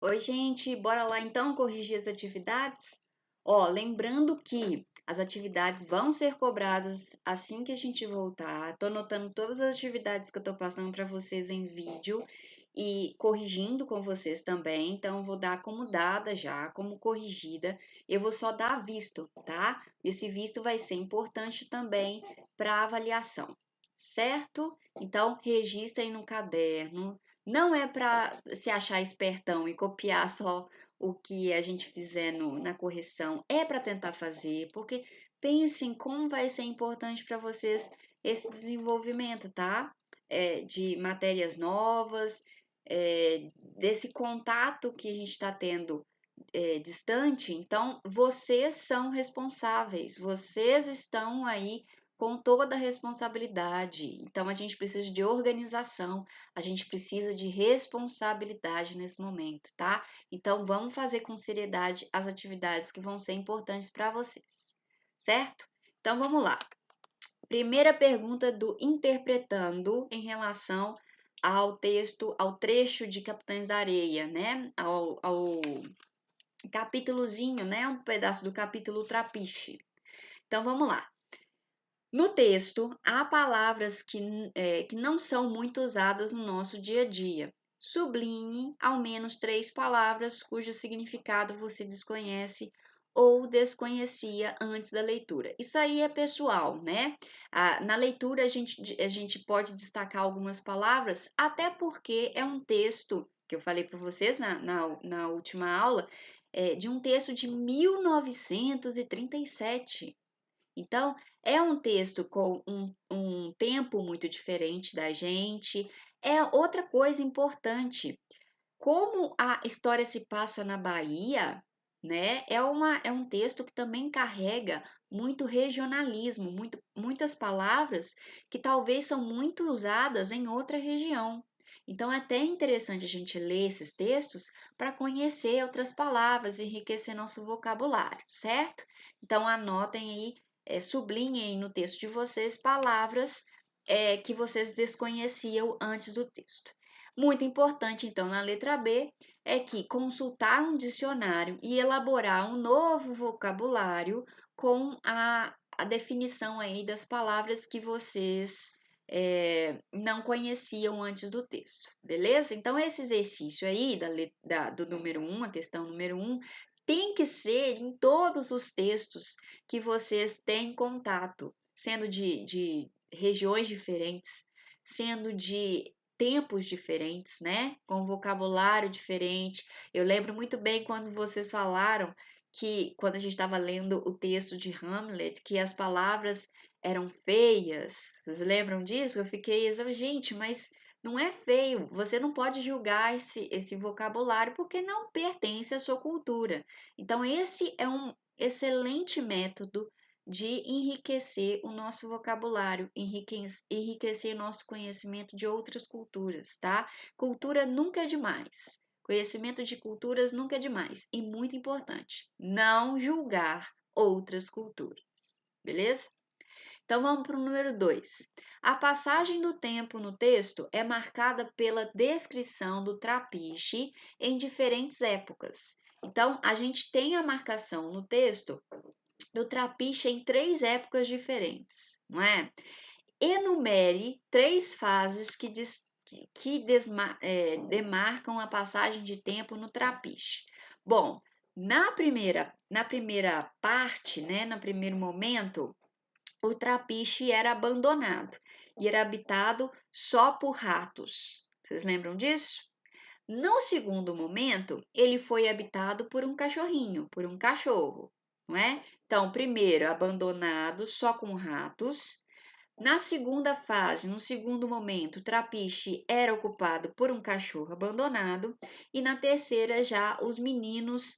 Oi, gente, bora lá então corrigir as atividades? Ó, lembrando que as atividades vão ser cobradas assim que a gente voltar. Tô anotando todas as atividades que eu tô passando para vocês em vídeo e corrigindo com vocês também. Então, eu vou dar como dada já, como corrigida. Eu vou só dar visto, tá? Esse visto vai ser importante também para avaliação, certo? Então, registrem no caderno. Não é para se achar espertão e copiar só o que a gente fizer na correção, é para tentar fazer, porque pensem como vai ser importante para vocês esse desenvolvimento, tá? De matérias novas, desse contato que a gente está tendo distante. Então, vocês são responsáveis, vocês estão aí com toda a responsabilidade. Então, a gente precisa de organização, a gente precisa de responsabilidade nesse momento, tá? Então, vamos fazer com seriedade as atividades que vão ser importantes para vocês, certo? Então, vamos lá. Primeira pergunta do Interpretando em relação ao texto, ao trecho de Capitães da Areia, né? Ao capítulozinho, né? Um pedaço do capítulo Trapiche. Então, vamos lá. No texto, há palavras que não são muito usadas no nosso dia a dia. Sublinhe ao menos 3 palavras cujo significado você desconhece ou desconhecia antes da leitura. Isso aí é pessoal, né? Na leitura, a gente pode destacar algumas palavras, até porque é um texto que eu falei para vocês na última aula, de um texto de 1937. Então, é um texto com um tempo muito diferente da gente. É outra coisa importante. Como a história se passa na Bahia, né? É um texto que também carrega muito regionalismo, muitas palavras que talvez são muito usadas em outra região. Então, é até interessante a gente ler esses textos para conhecer outras palavras, enriquecer nosso vocabulário, certo? Então, anotem aí, sublinhem no texto de vocês palavras que vocês desconheciam antes do texto. Muito importante, então, na letra B, é que consultar um dicionário e elaborar um novo vocabulário com a definição aí das palavras que vocês não conheciam antes do texto, beleza? Então, esse exercício aí do número 1, a questão número 1, tem que ser em todos os textos que vocês têm contato, sendo de regiões diferentes, sendo de tempos diferentes, né? Com vocabulário diferente. Eu lembro muito bem quando vocês falaram que, quando a gente estava lendo o texto de Hamlet, que as palavras eram feias. Vocês lembram disso? Eu fiquei, gente, mas não é feio. Você não pode julgar esse vocabulário porque não pertence à sua cultura. Então, esse é um excelente método de enriquecer o nosso vocabulário, enriquecer nosso conhecimento de outras culturas, tá? Cultura nunca é demais. Conhecimento de culturas nunca é demais. E muito importante, não julgar outras culturas, beleza? Então vamos para o número 2. A passagem do tempo no texto é marcada pela descrição do trapiche em diferentes épocas. Então, a gente tem a marcação no texto do trapiche em 3 épocas diferentes, não é? Enumere 3 fases que demarcam a passagem de tempo no trapiche. Bom, na primeira parte, né, no primeiro momento, o trapiche era abandonado e era habitado só por ratos. Vocês lembram disso? No segundo momento, ele foi habitado por um cachorrinho, por um cachorro, não é? Então, primeiro, abandonado só com ratos. Na segunda fase, no segundo momento, o trapiche era ocupado por um cachorro abandonado. E na terceira, já os meninos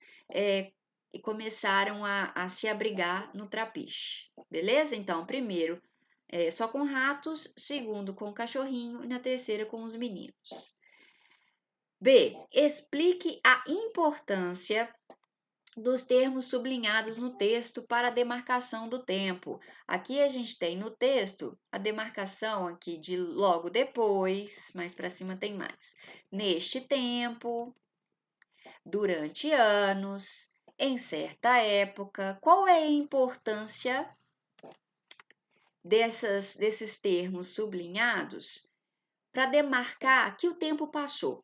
começaram a se abrigar no trapiche. Beleza? Então, primeiro, só com ratos, segundo, com o cachorrinho e na terceira, com os meninos. B. Explique a importância dos termos sublinhados no texto para a demarcação do tempo. Aqui a gente tem no texto a demarcação aqui de logo depois, mais para cima tem mais. Neste tempo, durante anos, em certa época. Qual é a importância desses termos sublinhados para demarcar que o tempo passou?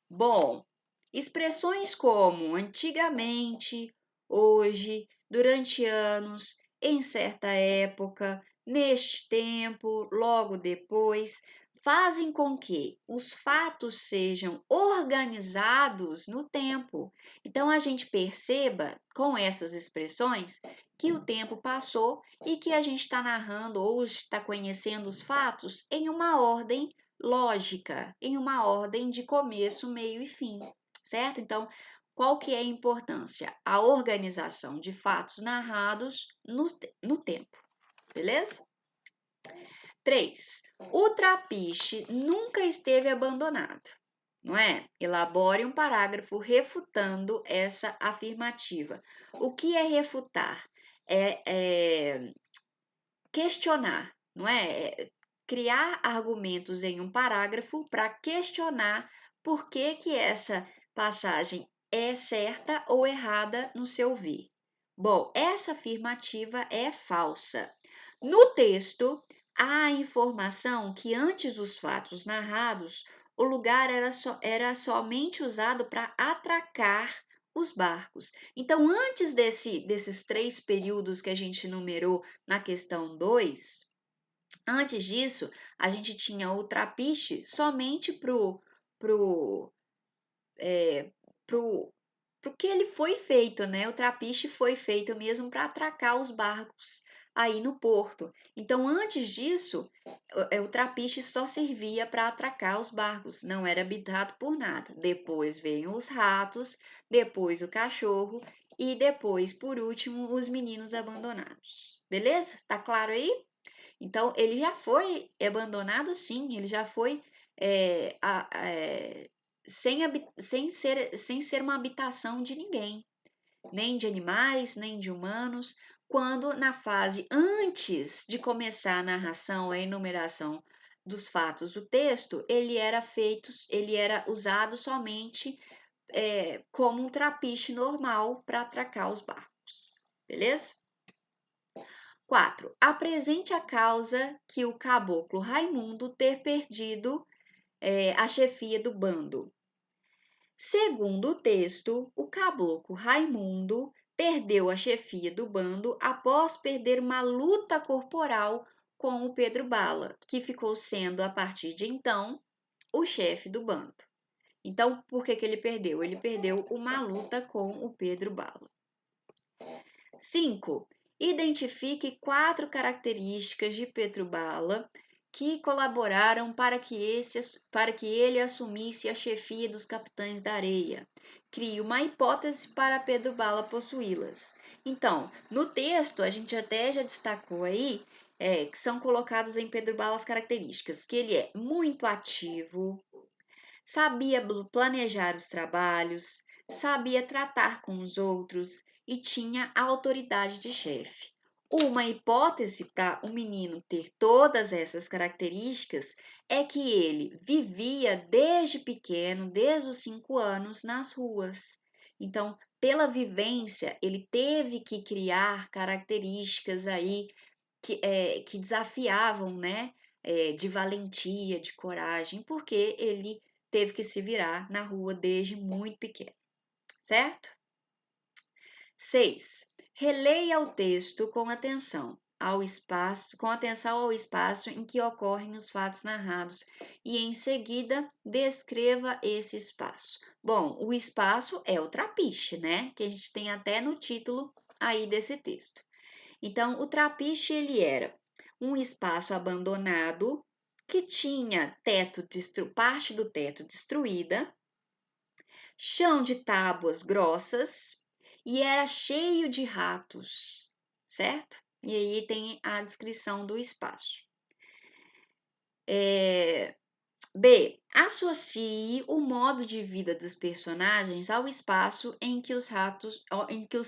Bom, expressões como antigamente, hoje, durante anos, em certa época, neste tempo, logo depois, fazem com que os fatos sejam organizados no tempo. Então, a gente perceba com essas expressões que o tempo passou e que a gente está narrando ou está conhecendo os fatos em uma ordem lógica, em uma ordem de começo, meio e fim, certo? Então, qual que é a importância? A organização de fatos narrados no tempo, beleza? 3. O trapiche nunca esteve abandonado, não é? Elabore um parágrafo refutando essa afirmativa. O que é refutar? É questionar, não é? Criar argumentos em um parágrafo para questionar por que essa passagem é certa ou errada no seu ver. Bom, essa afirmativa é falsa. No texto, há a informação que antes dos fatos narrados, o lugar era somente usado para atracar os barcos. Então, antes desses 3 períodos que a gente numerou na questão 2, antes disso, a gente tinha o trapiche somente pro, pro que ele foi feito, né? O trapiche foi feito mesmo para atracar os barcos aí no porto. Então, antes disso, o trapiche só servia para atracar os barcos, não era habitado por nada. Depois veio os ratos, depois o cachorro e depois, por último, os meninos abandonados. Beleza? Tá claro aí? Então, ele já foi abandonado, sim, ele já foi sem ser uma habitação de ninguém, nem de animais, nem de humanos, quando na fase antes de começar a narração, a enumeração dos fatos do texto, ele era usado somente como um trapiche normal para atracar os barcos, beleza? 4. Apresente a causa que o caboclo Raimundo ter perdido a chefia do bando. Segundo o texto, o caboclo Raimundo perdeu a chefia do bando após perder uma luta corporal com o Pedro Bala, que ficou sendo, a partir de então, o chefe do bando. Então, por que ele perdeu? Ele perdeu uma luta com o Pedro Bala. 5. Identifique 4 características de Pedro Bala que colaboraram para que ele assumisse a chefia dos Capitães da Areia. Crie uma hipótese para Pedro Bala possuí-las. Então, no texto, a gente até já destacou aí que são colocadas em Pedro Bala as características, que ele é muito ativo, sabia planejar os trabalhos, sabia tratar com os outros e tinha a autoridade de chefe. Uma hipótese para o menino ter todas essas características é que ele vivia desde pequeno, desde os 5 anos, nas ruas. Então, pela vivência, ele teve que criar características aí que desafiavam, né? De valentia, de coragem, porque ele teve que se virar na rua desde muito pequeno, certo? 6. Releia o texto com atenção ao espaço em que ocorrem os fatos narrados e em seguida descreva esse espaço. Bom, o espaço é o trapiche, né? Que a gente tem até no título aí desse texto. Então, o trapiche ele era um espaço abandonado que tinha parte do teto destruída, chão de tábuas grossas e era cheio de ratos, certo? E aí tem a descrição do espaço. B. Associe o modo de vida dos personagens ao espaço em que os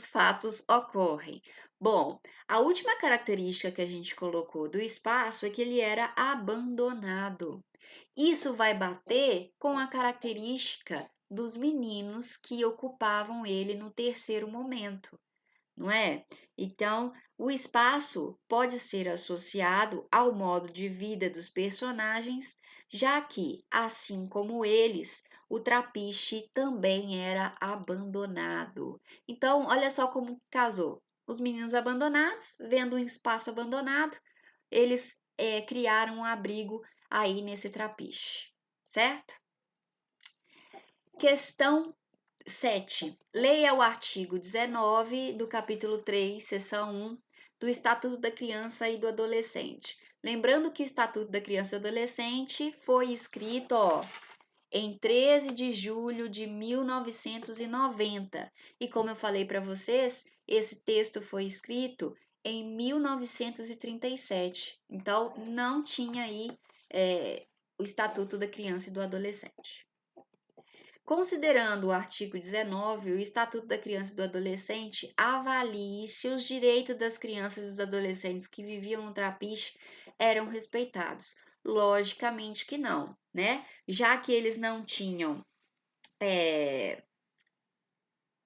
fatos ocorrem. Bom, a última característica que a gente colocou do espaço é que ele era abandonado. Isso vai bater com a característica dos meninos que ocupavam ele no terceiro momento, não é? Então, o espaço pode ser associado ao modo de vida dos personagens, já que, assim como eles, o trapiche também era abandonado. Então, olha só como casou. Os meninos abandonados, vendo um espaço abandonado, eles criaram um abrigo aí nesse trapiche, certo? Questão 7. Leia o artigo 19 do capítulo 3, seção 1 do Estatuto da Criança e do Adolescente. Lembrando que o Estatuto da Criança e do Adolescente foi escrito em 13 de julho de 1990. E como eu falei para vocês, esse texto foi escrito em 1937. Então, não tinha aí o Estatuto da Criança e do Adolescente. Considerando o artigo 19, o Estatuto da Criança e do Adolescente avalie se os direitos das crianças e dos adolescentes que viviam no trapiche eram respeitados. Logicamente que não, né? Já que eles não tinham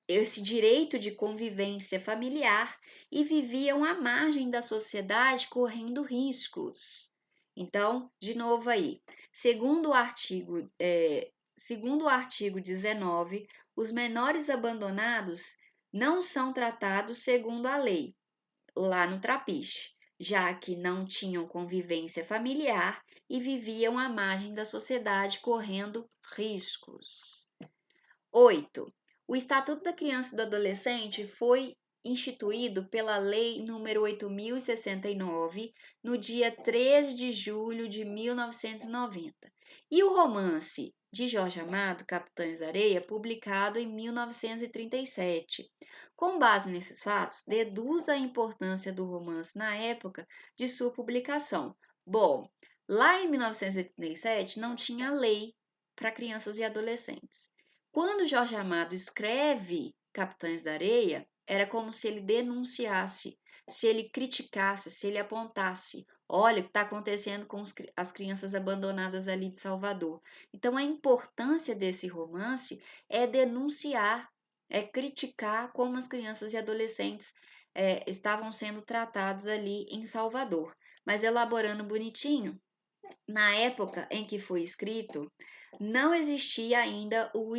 esse direito de convivência familiar e viviam à margem da sociedade correndo riscos. Então, de novo aí, segundo o artigo 19, os menores abandonados não são tratados segundo a lei, lá no trapiche, já que não tinham convivência familiar e viviam à margem da sociedade correndo riscos. 8. O Estatuto da Criança e do Adolescente foi instituído pela Lei nº 8.069, no dia 13 de julho de 1990, e o romance de Jorge Amado, Capitães da Areia, publicado em 1937. Com base nesses fatos, deduz a importância do romance na época de sua publicação. Bom, lá em 1937 não tinha lei para crianças e adolescentes. Quando Jorge Amado escreve Capitães da Areia, era como se ele denunciasse, se ele criticasse, se ele apontasse: olha o que está acontecendo com as crianças abandonadas ali de Salvador. Então, a importância desse romance é denunciar, é criticar como as crianças e adolescentes estavam sendo tratados ali em Salvador. Mas elaborando bonitinho, na época em que foi escrito, não existia ainda o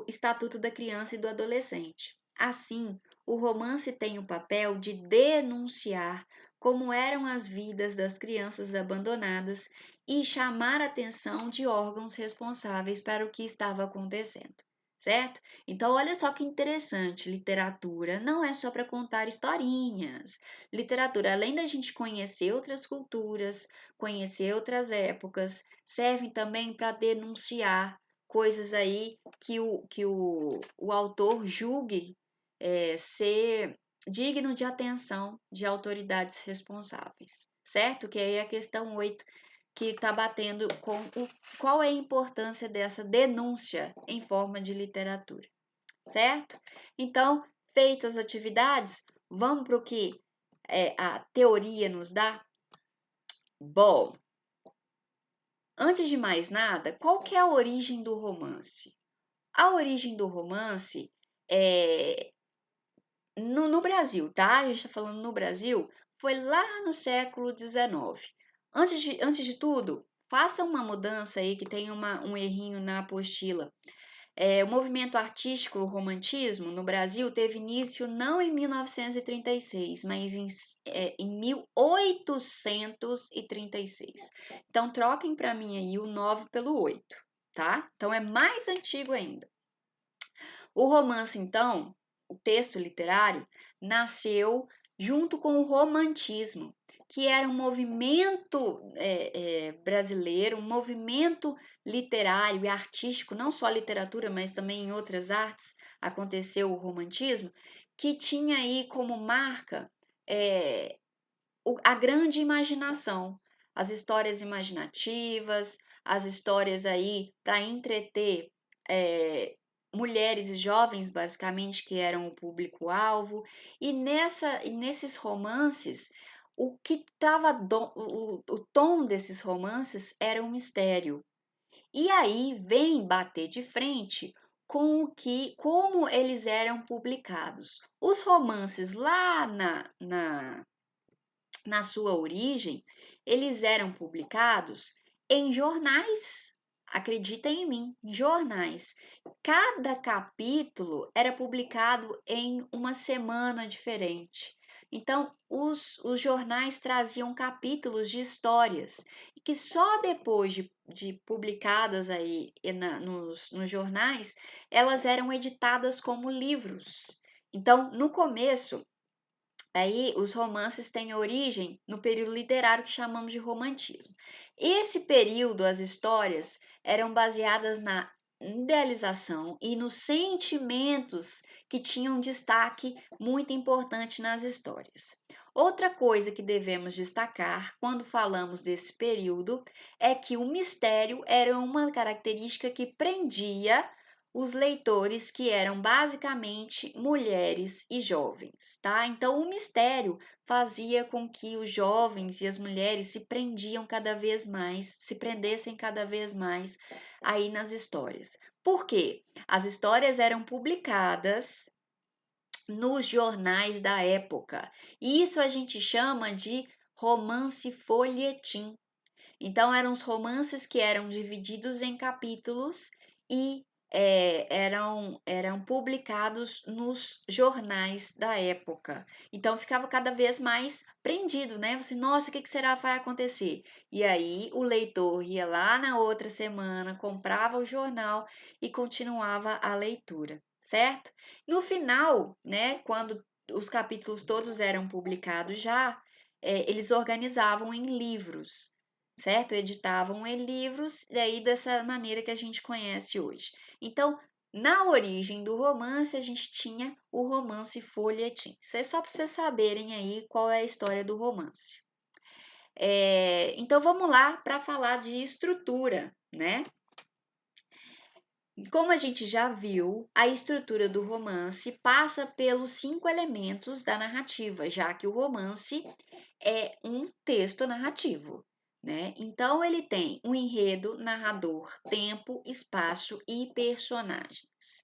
Estatuto da Criança e do Adolescente. Assim, o romance tem o papel de denunciar como eram as vidas das crianças abandonadas e chamar a atenção de órgãos responsáveis para o que estava acontecendo, certo? Então, olha só que interessante, literatura não é só para contar historinhas. Literatura, além da gente conhecer outras culturas, conhecer outras épocas, servem também para denunciar coisas aí que o autor julgue ser digno de atenção de autoridades responsáveis, certo? Que aí é a questão 8 que está batendo com qual é a importância dessa denúncia em forma de literatura, certo? Então, feitas as atividades, vamos para o que a teoria nos dá? Bom, antes de mais nada, qual que é a origem do romance? A origem do romance é no Brasil, tá? A gente está falando no Brasil, foi lá no século XIX. Antes de tudo, faça uma mudança aí que tem um errinho na apostila. O movimento artístico, o romantismo, no Brasil teve início não em 1936, mas em 1836. Então, troquem para mim aí o 9 pelo 8, tá? Então, é mais antigo ainda. O romance, então, o texto literário, nasceu junto com o romantismo, que era um movimento brasileiro, um movimento literário e artístico, não só literatura, mas também em outras artes aconteceu o romantismo, que tinha aí como marca a grande imaginação, as histórias imaginativas, as histórias aí para entreter mulheres e jovens, basicamente, que eram o público-alvo, e nesses romances, o que estava o tom desses romances era um mistério. E aí vem bater de frente com como eles eram publicados. Os romances lá na sua origem, eles eram publicados em jornais. Acreditem em mim, jornais. Cada capítulo era publicado em uma semana diferente. Então, os jornais traziam capítulos de histórias que só depois de publicadas aí nos jornais, elas eram editadas como livros. Então, no começo, aí, os romances têm origem no período literário que chamamos de romantismo. Esse período, as histórias eram baseadas na idealização e nos sentimentos que tinham destaque muito importante nas histórias. Outra coisa que devemos destacar quando falamos desse período é que o mistério era uma característica que prendia os leitores, que eram basicamente mulheres e jovens, tá? Então o mistério fazia com que os jovens e as mulheres se prendiam cada vez mais, se prendessem cada vez mais aí nas histórias. Por quê? As histórias eram publicadas nos jornais da época. E isso a gente chama de romance folhetim. Então, eram os romances que eram divididos em capítulos e eram publicados nos jornais da época. Então, ficava cada vez mais prendido, né? Você, nossa, o que será que vai acontecer? E aí, o leitor ia lá na outra semana, comprava o jornal e continuava a leitura, certo? No final, né, quando os capítulos todos eram publicados já, eles organizavam em livros, certo? Editavam em livros, e aí dessa maneira que a gente conhece hoje. Então, na origem do romance, a gente tinha o romance folhetim. Isso é só para vocês saberem aí qual é a história do romance. Então, vamos lá para falar de estrutura, né? Como a gente já viu, a estrutura do romance passa pelos 5 elementos da narrativa, já que o romance é um texto narrativo, né? Então ele tem um enredo, narrador, tempo, espaço e personagens.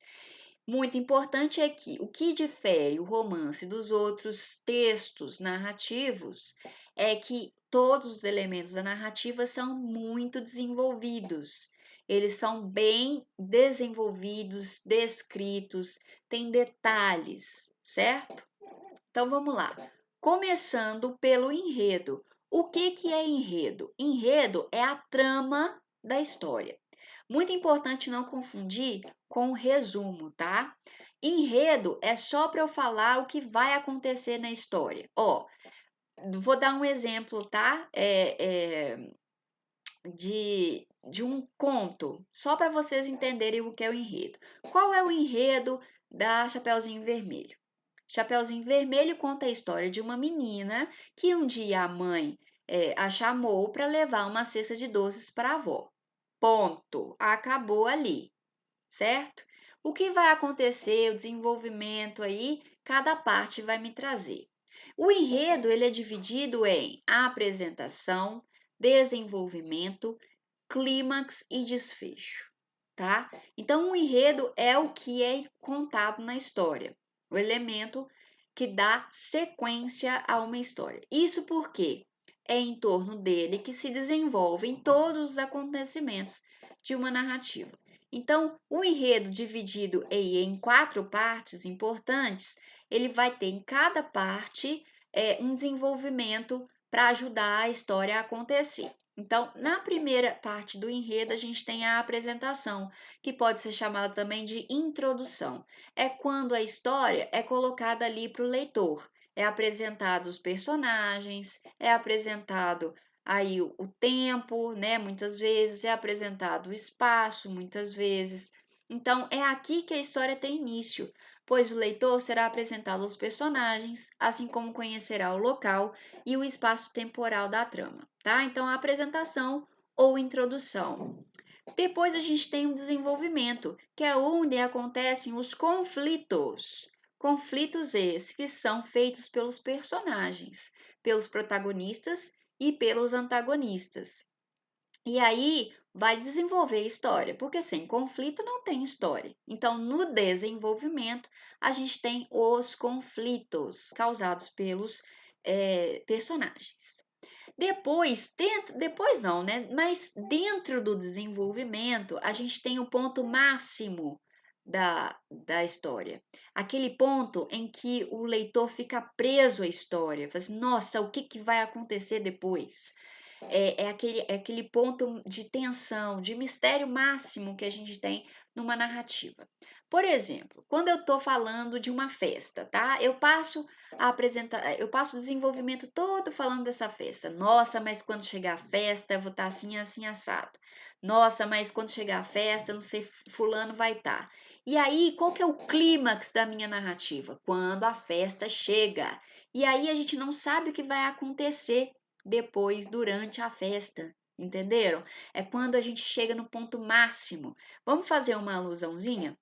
Muito importante é que o que difere o romance dos outros textos narrativos é que todos os elementos da narrativa são muito desenvolvidos. Eles são bem desenvolvidos, descritos, têm detalhes, certo? Então vamos lá. Começando pelo enredo. O que é enredo? Enredo é a trama da história. Muito importante não confundir com resumo, tá? Enredo é só para eu falar o que vai acontecer na história. Ó, vou dar um exemplo, tá? De um conto, só para vocês entenderem o que é o enredo. Qual é o enredo da Chapeuzinho Vermelho? Chapeuzinho Vermelho conta a história de uma menina que um dia a mãe a chamou para levar uma cesta de doces para a avó. Ponto. Acabou ali, certo? O que vai acontecer, o desenvolvimento aí, cada parte vai me trazer. O enredo ele é dividido em apresentação, desenvolvimento, clímax e desfecho, tá? Então, o enredo é o que é contado na história, o elemento que dá sequência a uma história. Isso porque é em torno dele que se desenvolvem todos os acontecimentos de uma narrativa. Então, o enredo dividido em 4 partes importantes, ele vai ter em cada parte um desenvolvimento para ajudar a história a acontecer. Então, na primeira parte do enredo, a gente tem a apresentação, que pode ser chamada também de introdução. É quando a história é colocada ali para o leitor. É apresentado os personagens, é apresentado aí o tempo, né? Muitas vezes é apresentado o espaço, muitas vezes. Então, é aqui que a história tem início, pois o leitor será apresentado aos personagens, assim como conhecerá o local e o espaço temporal da trama, tá? Então, a apresentação ou introdução. Depois a gente tem o desenvolvimento, que é onde acontecem os conflitos. Conflitos esses que são feitos pelos personagens, pelos protagonistas e pelos antagonistas. E aí vai desenvolver a história, porque sem conflito não tem história. Então, no desenvolvimento, a gente tem os conflitos causados pelos personagens. Depois não, né? Mas dentro do desenvolvimento, a gente tem o ponto máximo da história. Aquele ponto em que o leitor fica preso à história. Fala assim, nossa, o que, que vai acontecer depois? É aquele ponto de tensão, de mistério máximo que a gente tem numa narrativa. Por exemplo, quando eu estou falando de uma festa, tá? Eu passo o desenvolvimento todo falando dessa festa. Nossa, mas quando chegar a festa, eu vou estar assim, assim, assado. Nossa, mas quando chegar a festa, eu não sei, fulano vai estar. E aí, qual que é o clímax da minha narrativa? Quando a festa chega. E aí a gente não sabe o que vai acontecer depois, durante a festa. Entenderam? É quando a gente chega no ponto máximo. Vamos fazer uma alusãozinha?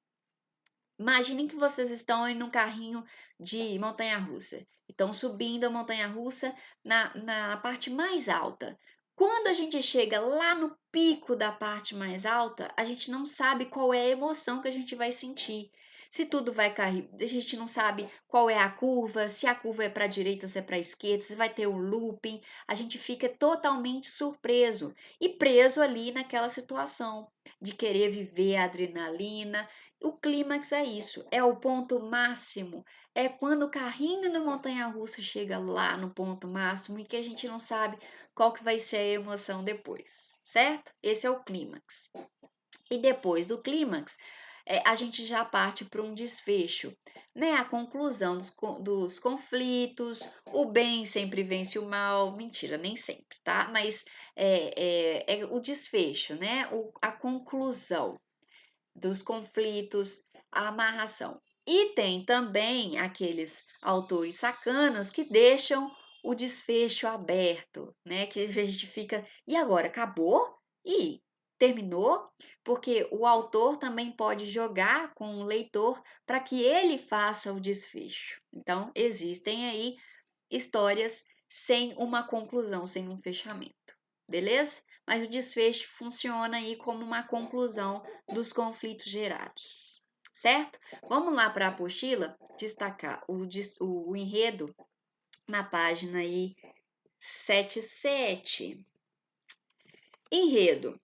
Imaginem que vocês estão em um carrinho de montanha-russa. Estão subindo a montanha-russa na parte mais alta. Quando a gente chega lá no pico da parte mais alta, a gente não sabe qual é a emoção que a gente vai sentir. Se tudo vai cair, a gente não sabe qual é a curva, se a curva é para a direita, se é para a esquerda, se vai ter o looping. A gente fica totalmente surpreso e preso ali naquela situação de querer viver a adrenalina. O clímax é isso, é o ponto máximo, é quando o carrinho da montanha-russa chega lá no ponto máximo e que a gente não sabe qual que vai ser a emoção depois, certo? Esse é o clímax. E depois do clímax, a gente já parte para um desfecho, né? A conclusão dos conflitos, o bem sempre vence o mal, mentira, nem sempre, tá? Mas é o desfecho, né? A conclusão dos conflitos, a amarração. E tem também aqueles autores sacanas que deixam o desfecho aberto, né? Que a gente fica, e agora acabou? E terminou? Porque o autor também pode jogar com o leitor para que ele faça o desfecho. Então, existem aí histórias sem uma conclusão, sem um fechamento, beleza? Mas o desfecho funciona aí como uma conclusão dos conflitos gerados, certo? Vamos lá para a apostila destacar o enredo na página aí 77. Enredo.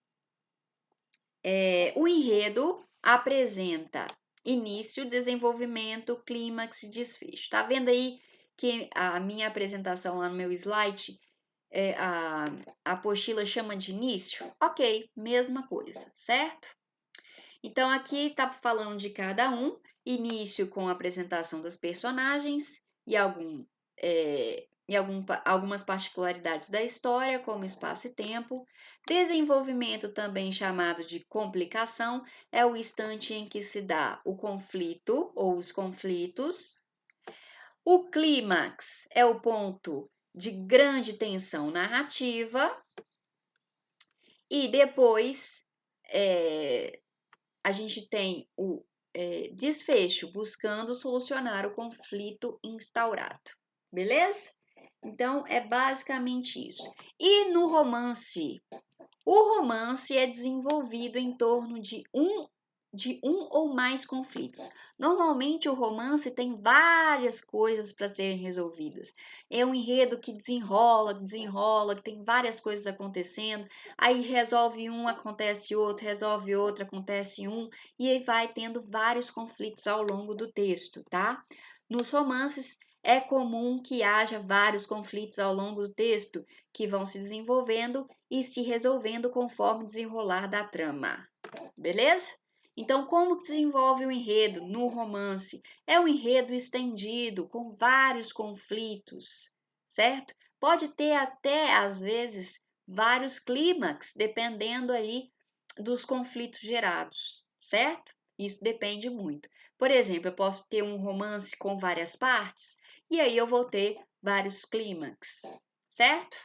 O enredo apresenta início, desenvolvimento, clímax e desfecho. Tá vendo aí que a minha apresentação lá no meu slide, a apostila chama de início? Ok, mesma coisa, certo? Então, aqui está falando de cada um, início com a apresentação das personagens algumas particularidades da história, como espaço e tempo. Desenvolvimento, também chamado de complicação, é o instante em que se dá o conflito ou os conflitos. O clímax é o ponto de grande tensão narrativa. E depois a gente tem o desfecho, buscando solucionar o conflito instaurado. Beleza? Então, é basicamente isso. E no romance? O romance é desenvolvido em torno de um ou mais conflitos. Normalmente, o romance tem várias coisas para serem resolvidas. É um enredo que desenrola, desenrola, que tem várias coisas acontecendo. Aí resolve um, acontece outro, resolve outro, acontece um, e aí vai tendo vários conflitos ao longo do texto, tá? Nos romances, é comum que haja vários conflitos ao longo do texto que vão se desenvolvendo e se resolvendo conforme o desenrolar da trama. Beleza? Então, como que desenvolve o enredo no romance? É um enredo estendido, com vários conflitos, certo? Pode ter até, às vezes, vários clímax, dependendo aí dos conflitos gerados, certo? Isso depende muito. Por exemplo, eu posso ter um romance com várias partes, e aí eu vou ter vários clímax, certo?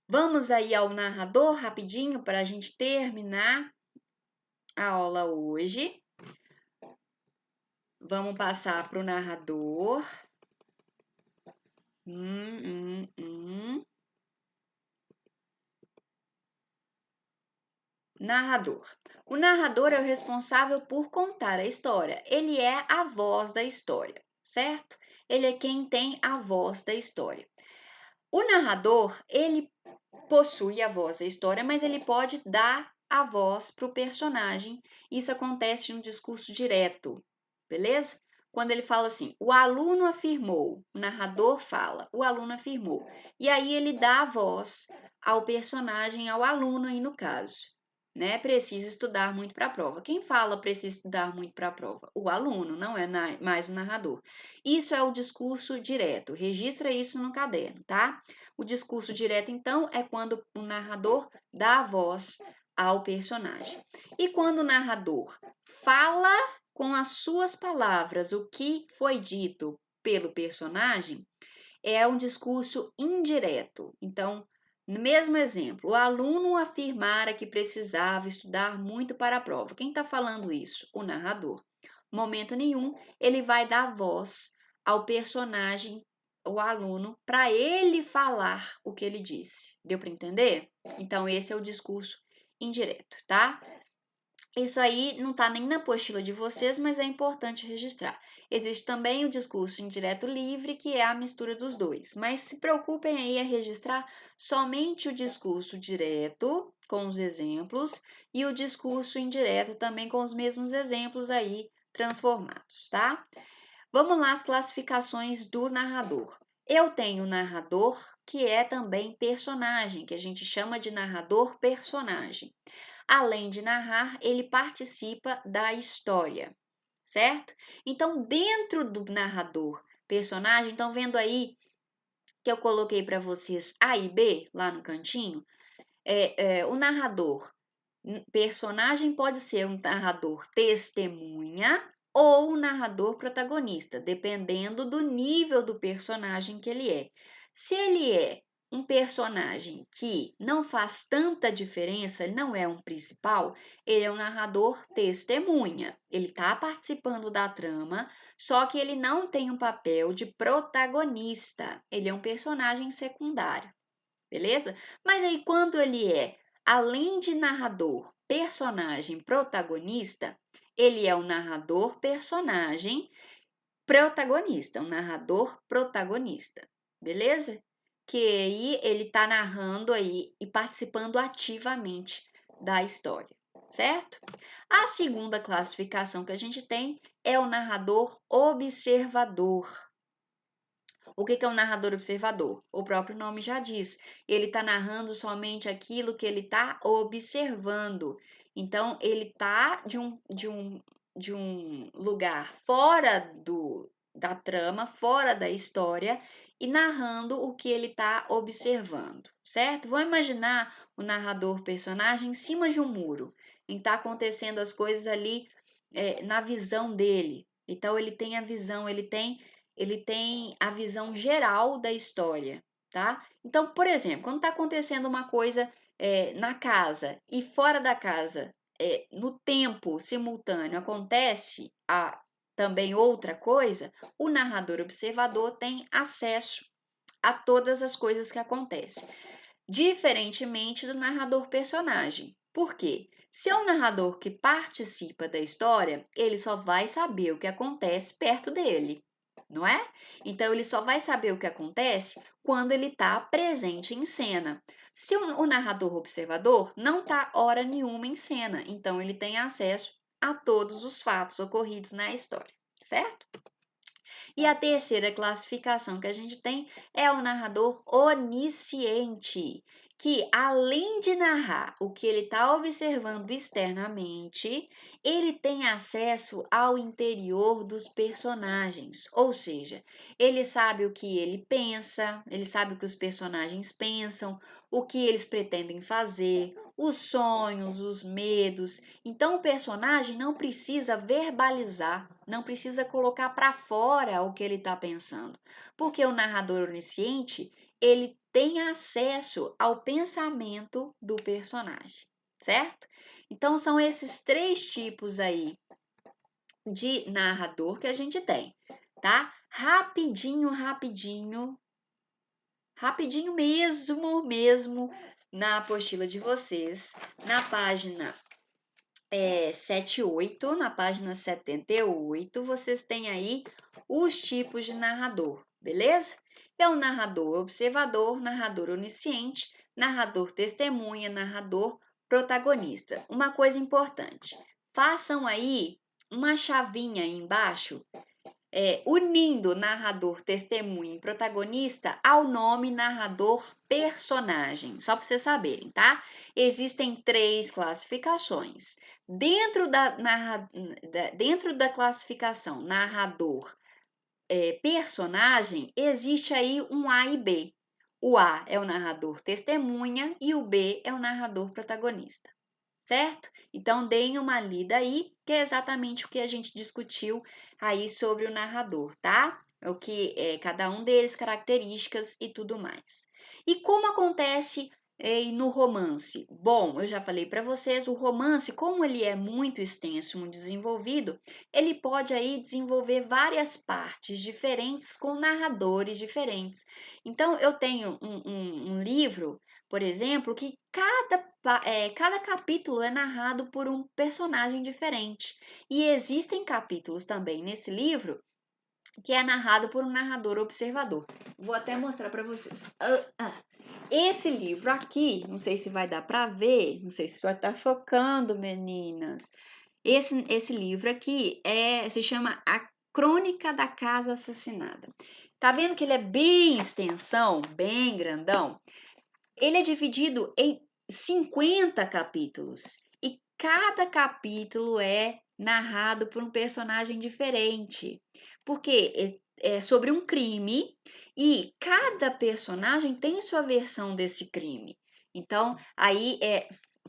Vamos aí ao narrador rapidinho para a gente terminar a aula hoje. Vamos passar para o narrador. Narrador. O narrador é o responsável por contar a história. Ele é a voz da história, certo? Ele é quem tem a voz da história. O narrador, ele possui a voz da história, mas ele pode dar a voz para o personagem. Isso acontece no discurso direto, beleza? Quando ele fala assim, o aluno afirmou, o narrador fala, o aluno afirmou. E aí ele dá a voz ao personagem, ao aluno aí no caso. Né? Precisa estudar muito para a prova. Quem fala precisa estudar muito para a prova? O aluno, não é mais o narrador. Isso é o discurso direto. Registra isso no caderno, tá? O discurso direto, então, é quando o narrador dá a voz ao personagem. E quando o narrador fala com as suas palavras o que foi dito pelo personagem, é um discurso indireto. Então, no mesmo exemplo, o aluno afirmara que precisava estudar muito para a prova. Quem está falando isso? O narrador. Momento nenhum, ele vai dar voz ao personagem, o aluno, para ele falar o que ele disse. Deu para entender? Então, esse é o discurso indireto, tá? Isso aí não está nem na apostila de vocês, mas é importante registrar. Existe também o discurso indireto livre, que é a mistura dos dois. Mas se preocupem aí a registrar somente o discurso direto, com os exemplos, e o discurso indireto também com os mesmos exemplos aí transformados, tá? Vamos lá as classificações do narrador. Eu tenho o narrador, que é também personagem, que a gente chama de narrador personagem. Além de narrar, ele participa da história, certo? Então, dentro do narrador personagem, estão vendo aí que eu coloquei para vocês A e B lá no cantinho? O narrador personagem pode ser um narrador testemunha ou um narrador protagonista, dependendo do nível do personagem que ele é. Se ele é um personagem que não faz tanta diferença, ele não é um principal, ele é um narrador testemunha. Ele está participando da trama, só que ele não tem um papel de protagonista. Ele é um personagem secundário, beleza? Mas aí quando ele é, além de narrador, personagem protagonista, ele é um narrador personagem protagonista, um narrador protagonista, beleza? Que aí ele está narrando aí e participando ativamente da história, certo? A segunda classificação que a gente tem é o narrador observador. O que é um narrador observador? O próprio nome já diz. Ele está narrando somente aquilo que ele está observando. Então, ele está de um lugar fora da trama, fora da história, e narrando o que ele está observando, certo? Vamos imaginar o narrador personagem em cima de um muro, em está acontecendo as coisas ali na visão dele. Então, ele tem a visão, ele tem a visão geral da história, tá? Então, por exemplo, quando está acontecendo uma coisa na casa e fora da casa, no tempo simultâneo, acontece também outra coisa, o narrador observador tem acesso a todas as coisas que acontecem, diferentemente do narrador personagem. Por quê? Se é um narrador que participa da história, ele só vai saber o que acontece perto dele, não é? Então, ele só vai saber o que acontece quando ele está presente em cena. Se o narrador observador não está hora nenhuma em cena, então ele tem acesso a todos os fatos ocorridos na história, certo? E a terceira classificação que a gente tem é o narrador onisciente, que além de narrar o que ele está observando externamente, ele tem acesso ao interior dos personagens, ou seja, ele sabe o que ele pensa, ele sabe o que os personagens pensam, o que eles pretendem fazer, os sonhos, os medos. Então, o personagem não precisa verbalizar, não precisa colocar para fora o que ele está pensando, porque o narrador onisciente, ele tem acesso ao pensamento do personagem, certo? Então, são esses três tipos aí de narrador que a gente tem, tá? Rapidinho mesmo, na apostila de vocês, na página 78, na página 78, vocês têm aí os tipos de narrador, beleza? É o narrador observador, narrador onisciente, narrador testemunha, narrador protagonista. Uma coisa importante, façam aí uma chavinha aí embaixo, unindo narrador, testemunha e protagonista ao nome narrador personagem. Só para vocês saberem, tá? Existem 3 classificações. Dentro da classificação narrador personagem, existe aí um A e B. O A é o narrador testemunha e o B é o narrador protagonista, certo? Então, deem uma lida aí, que é exatamente o que a gente discutiu aí sobre o narrador, tá? O que cada um deles, características e tudo mais. E como acontece no romance? Bom, eu já falei para vocês, o romance, como ele é muito extenso, muito desenvolvido, ele pode aí desenvolver várias partes diferentes com narradores diferentes. Então, eu tenho um livro, por exemplo, que cada capítulo é narrado por um personagem diferente. E existem capítulos também nesse livro que é narrado por um narrador observador. Vou até mostrar para vocês. Esse livro aqui, não sei se vai dar para ver, não sei se vai estar focando, meninas. Esse livro aqui se chama A Crônica da Casa Assassinada. Tá vendo que ele é bem extensão, bem grandão? Ele é dividido em 50 capítulos e cada capítulo é narrado por um personagem diferente, porque é sobre um crime e cada personagem tem sua versão desse crime. Então, aí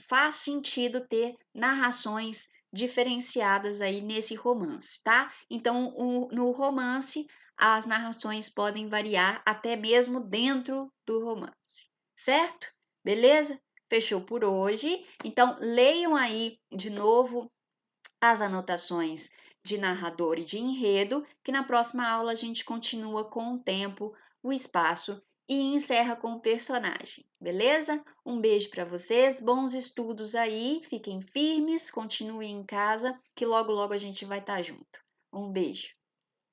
faz sentido ter narrações diferenciadas aí nesse romance, tá? Então, no romance, as narrações podem variar até mesmo dentro do romance, certo? Beleza? Fechou por hoje. Então, leiam aí de novo as anotações de narrador e de enredo, que na próxima aula a gente continua com o tempo, o espaço e encerra com o personagem, beleza? Um beijo para vocês, bons estudos aí, fiquem firmes, continuem em casa, que logo logo a gente vai estar junto. Um beijo.